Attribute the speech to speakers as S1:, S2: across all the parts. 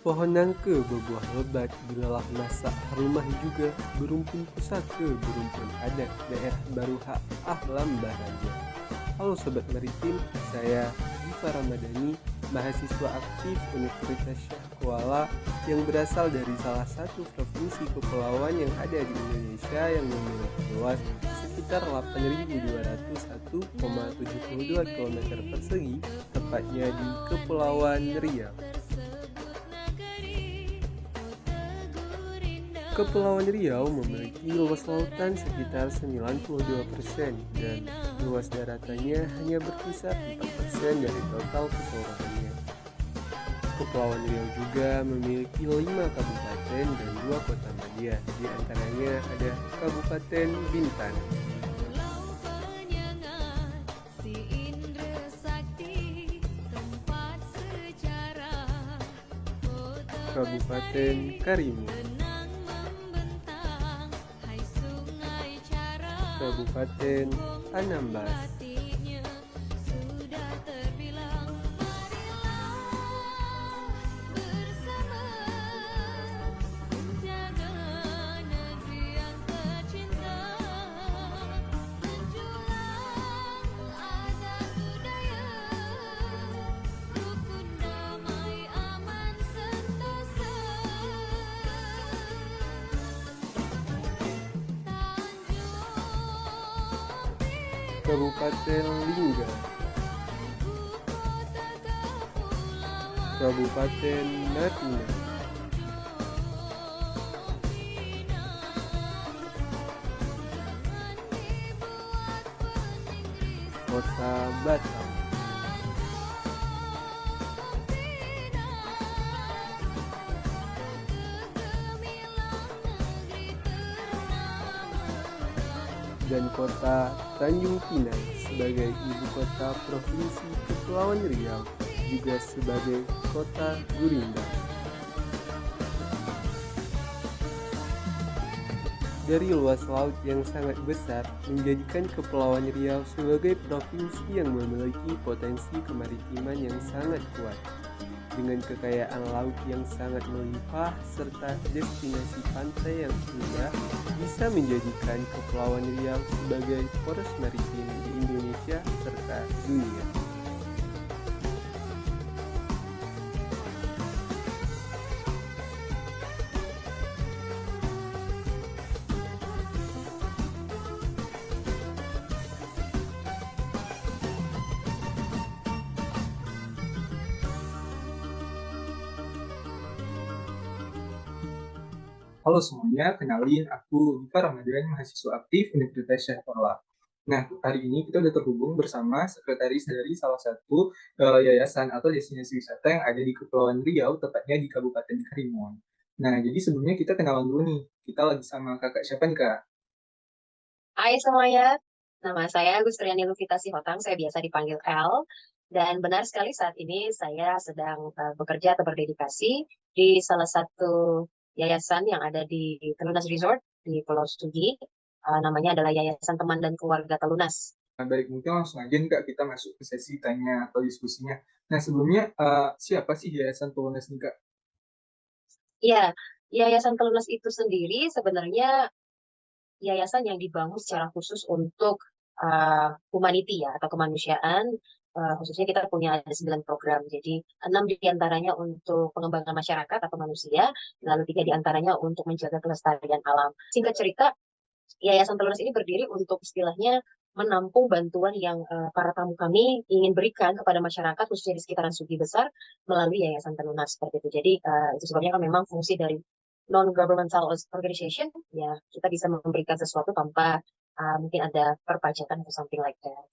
S1: Pohon nangka berbuah lebat belalah masa rumah juga berumpun pusaka berumpun adat daerah baru hak ahlam baraja. Halo Sobat Maritim, saya Diva Ramadhani, mahasiswa aktif Universitas Syah Kuala yang berasal dari salah satu provinsi kepulauan yang ada di Indonesia yang memiliki luas sekitar 8.201,72 km persegi, tepatnya di Kepulauan Riau. Kepulauan Riau memiliki luas lautan sekitar 92% dan luas daratannya hanya berkisar 4% dari total keseluruhannya. Kepulauan Riau juga memiliki 5 kabupaten dan 2 kota madya, di antaranya ada Kabupaten Bintan, Kabupaten Karimun, Kabupaten Anambas, Kabupaten Lingga, Kabupaten Natuna, Kota Batam, dan Kota Tanjung Pinang sebagai ibu kota Provinsi Kepulauan Riau, juga sebagai Kota Gurinda. Dari luas laut yang sangat besar menjadikan Kepulauan Riau sebagai provinsi yang memiliki potensi kemaritiman yang sangat kuat. Dengan kekayaan laut yang sangat melimpah serta destinasi pantai yang indah, bisa menjadikan Kepulauan Riau sebagai poros maritim di Indonesia serta dunia.
S2: Halo semuanya, kenalin aku Diva Ramadhani, mahasiswa aktif Universitas Syah Kuala. Nah, hari ini kita udah terhubung bersama sekretaris dari salah satu yayasan atau destinasi wisata yang ada di Kepulauan Riau, tepatnya di Kabupaten Karimun. Nah, jadi sebelumnya kita kenalan dulu nih. Kita lagi sama kakak siapa nih, Kak?
S3: Hai semuanya, nama saya Gustriani Luvita Sihotang, saya biasa dipanggil L. Dan benar sekali saat ini saya sedang bekerja atau berdedikasi di salah satu yayasan yang ada di Telunas Resort di Pulau Sugi. Namanya adalah Yayasan Teman dan Keluarga Telunas.
S2: Nah, baik, mungkin langsung aja nih, Kak, kita masuk ke sesi tanya atau diskusinya. Nah, sebelumnya siapa sih Yayasan Tunas nih, Kak?
S3: Ya, Yayasan Telunas itu sendiri sebenarnya yayasan yang dibangun secara khusus untuk humanity ya atau kemanusiaan. Khususnya kita punya ada 9 program, jadi 6 diantaranya untuk pengembangan masyarakat atau manusia, lalu 3 diantaranya untuk menjaga kelestarian alam. Singkat cerita, Yayasan Telunas ini berdiri untuk istilahnya menampung bantuan yang para tamu kami ingin berikan kepada masyarakat khususnya di sekitaran Sugi Besar melalui Yayasan Telunas seperti itu. Jadi itu sebabnya kan memang fungsi dari non-governmental organization, ya kita bisa memberikan sesuatu tanpa mungkin ada perpajakan atau something like that.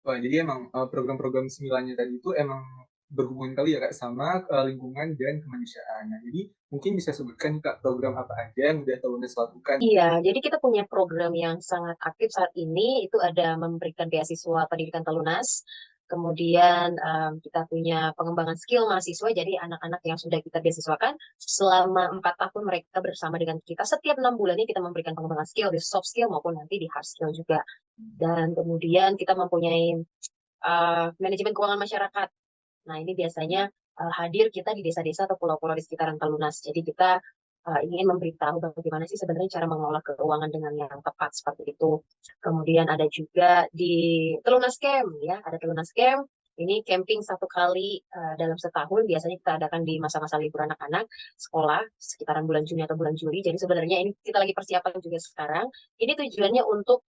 S2: Wah, jadi emang program-program sembilannya tadi itu emang berhubungan kali ya, Kak, sama lingkungan dan kemanusiaan. Nah, jadi mungkin bisa sebutkan, Kak, program apa aja yang udah Telunas lakukan.
S3: Iya, jadi kita punya program yang sangat aktif saat ini, itu ada memberikan beasiswa pendidikan Telunas, kemudian kita punya pengembangan skill mahasiswa, jadi anak-anak yang sudah kita beasiswakan, selama 4 tahun mereka bersama dengan kita, setiap 6 bulannya kita memberikan pengembangan skill, di soft skill maupun nanti di hard skill juga. Dan kemudian kita mempunyai manajemen keuangan masyarakat. Nah, ini biasanya hadir kita di desa-desa atau pulau-pulau di sekitaran Telunas. Jadi kita ingin memberitahu bagaimana sih sebenarnya cara mengelola keuangan dengan yang tepat seperti itu. Kemudian ada juga di Telunas Camp ya, ada Telunas Camp. Ini camping 1 kali dalam setahun. Biasanya kita adakan di masa-masa libur anak-anak sekolah sekitaran bulan Juni atau bulan Juli. Jadi sebenarnya ini kita lagi persiapan juga sekarang. Ini tujuannya untuk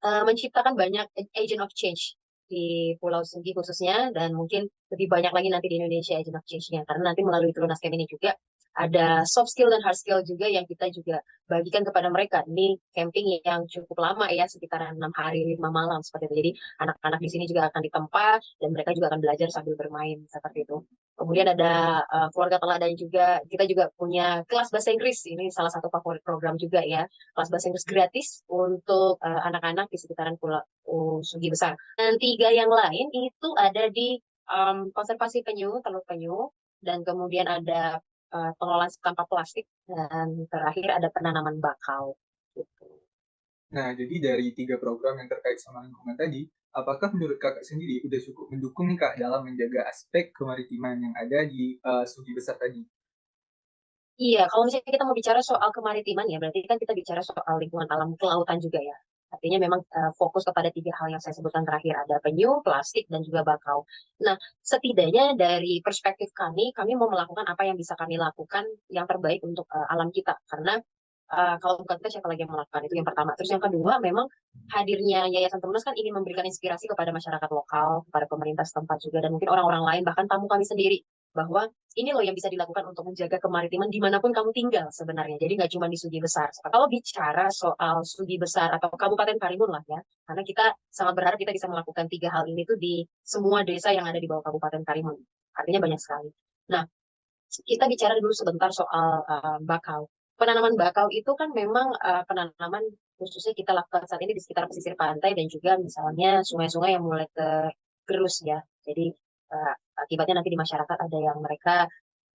S3: menciptakan banyak agent of change di Pulau Segi khususnya, dan mungkin lebih banyak lagi nanti di Indonesia agent of change-nya, karena nanti melalui Turunas Camp ini juga ada soft skill dan hard skill juga yang kita juga bagikan kepada mereka. Ini camping yang cukup lama ya, sekitar 6 hari 5 malam seperti itu. Jadi anak-anak di sini juga akan ditempa dan mereka juga akan belajar sambil bermain seperti itu. Kemudian ada keluarga teladan juga. Kita juga punya kelas bahasa Inggris. Ini salah satu favorit program juga ya. Kelas bahasa Inggris gratis untuk anak-anak di sekitaran Pulau Sugi Besar. Dan 3 yang lain itu ada di konservasi penyu, telur penyu, dan kemudian ada pengelolaan sampah plastik, dan terakhir ada penanaman bakau. Gitu.
S2: Nah, jadi dari 3 program yang terkait sama lingkungan tadi, apakah menurut kakak sendiri udah cukup mendukung nih kak dalam menjaga aspek kemaritiman yang ada di Sugi Besar tadi?
S3: Iya, kalau misalnya kita mau bicara soal kemaritiman ya, berarti kan kita bicara soal lingkungan alam kelautan juga ya. Artinya memang fokus kepada 3 hal yang saya sebutkan terakhir, ada penyu, plastik, dan juga bakau. Nah, setidaknya dari perspektif kami mau melakukan apa yang bisa kami lakukan yang terbaik untuk alam kita. Karena kalau bukan kita, siapa lagi yang melakukan itu yang pertama. Terus yang kedua, memang hadirnya Yayasan Terunus kan ingin memberikan inspirasi kepada masyarakat lokal, kepada pemerintah setempat juga, dan mungkin orang-orang lain, bahkan tamu kami sendiri, bahwa ini loh yang bisa dilakukan untuk menjaga kemaritiman dimanapun kamu tinggal sebenarnya. Jadi nggak cuma di Sugi Besar. Kalau bicara soal Sugi Besar atau Kabupaten Karimun lah ya, karena kita sangat berharap kita bisa melakukan 3 hal ini tuh di semua desa yang ada di bawah Kabupaten Karimun. Artinya banyak sekali. Nah, kita bicara dulu sebentar soal bakau. Penanaman bakau itu kan memang penanaman khususnya kita lakukan saat ini di sekitar pesisir pantai dan juga misalnya sungai-sungai yang mulai tergerus ya. Jadi akibatnya nanti di masyarakat ada yang mereka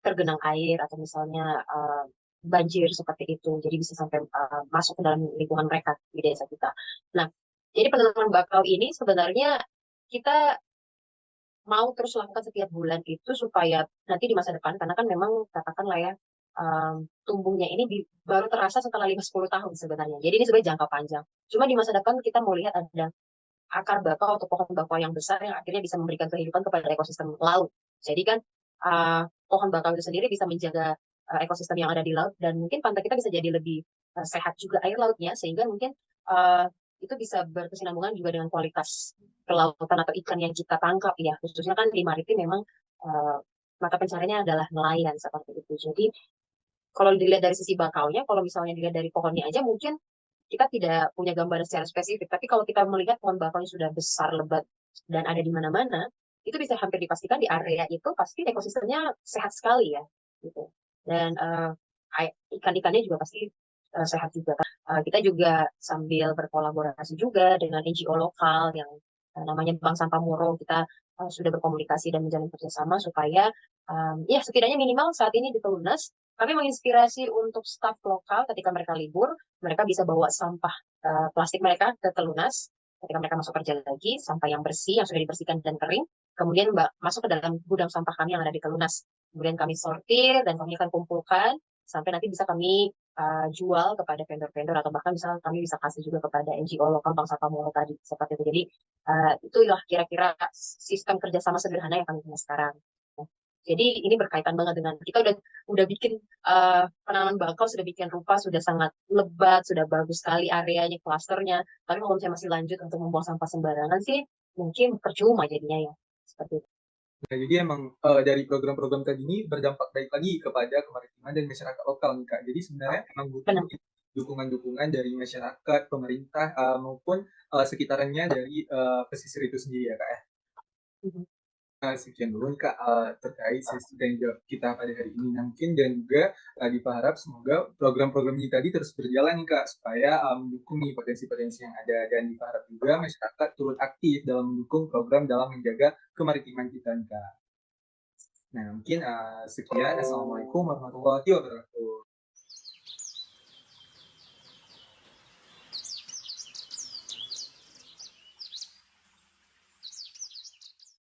S3: tergenang air atau misalnya banjir seperti itu. Jadi bisa sampai masuk ke dalam lingkungan mereka di desa kita. Nah, jadi penanaman bakau ini sebenarnya kita mau terus lakukan setiap bulan itu supaya nanti di masa depan, karena kan memang katakanlah ya, tumbuhnya ini baru terasa setelah 5-10 tahun sebenarnya. Jadi ini sebenarnya jangka panjang. Cuma di masa depan kita mau lihat ada akar bakau atau pohon bakau yang besar yang akhirnya bisa memberikan kehidupan kepada ekosistem laut. Jadi kan pohon bakau itu sendiri bisa menjaga ekosistem yang ada di laut, dan mungkin pantai kita bisa jadi lebih sehat juga air lautnya, sehingga mungkin uh, itu bisa berkesinambungan juga dengan kualitas kelautan atau ikan yang kita tangkap ya. Khususnya kan di maritim memang uh, mata pencariannya adalah nelayan seperti itu. Jadi kalau dilihat dari sisi bakaunya, kalau misalnya dilihat dari pohonnya aja mungkin kita tidak punya gambaran secara spesifik. Tapi kalau kita melihat pohon bakaunya sudah besar, lebat, dan ada di mana-mana, itu bisa hampir dipastikan di area itu pasti ekosistemnya sehat sekali ya. Gitu. Dan ikan-ikannya juga pasti sehat juga. Kita juga sambil berkolaborasi juga dengan NGO lokal yang namanya Bank Sampah Muro. Kita sudah berkomunikasi dan menjalin kerjasama supaya ya setidaknya minimal saat ini di Telunas kami menginspirasi untuk staf lokal ketika mereka libur, mereka bisa bawa sampah plastik mereka ke Telunas. Ketika mereka masuk kerja lagi, sampah yang bersih, yang sudah dibersihkan dan kering, kemudian masuk ke dalam gudang sampah kami yang ada di Telunas. Kemudian kami sortir dan kami akan kumpulkan sampai nanti bisa kami jual kepada vendor-vendor, atau bahkan misalnya kami bisa kasih juga kepada NGO lokal Bang Sapa Molo tadi seperti itu. Jadi itulah kira-kira sistem kerjasama sederhana yang kami punya sekarang. Jadi ini berkaitan banget dengan kita udah bikin penanaman bakau, sudah bikin rupa, sudah sangat lebat, sudah bagus sekali areanya, klasternya. Tapi kalau misalnya masih lanjut untuk membuang sampah sembarangan sih, mungkin percuma jadinya ya. Seperti itu.
S2: Nah, jadi emang dari program-program tadi ini berdampak baik lagi kepada kemaritiman dan masyarakat lokal nih kak. Jadi sebenarnya emang butuh
S3: Benar.
S2: dukungan-dukungan dari masyarakat, pemerintah maupun sekitarannya dari pesisir itu sendiri ya kak ya.
S3: Mhm.
S2: Sekian dulu nih kak terkait sesi dan jawab kita pada hari ini. Nah, mungkin dan juga diharap semoga program-program ini tadi terus berjalan nih kak supaya mendukung nih potensi-potensi yang ada, dan diharap juga masyarakat turut aktif dalam mendukung program dalam menjaga kemaritiman kita nih kak. Nah, mungkin sekian. Assalamualaikum warahmatullahi wabarakatuh.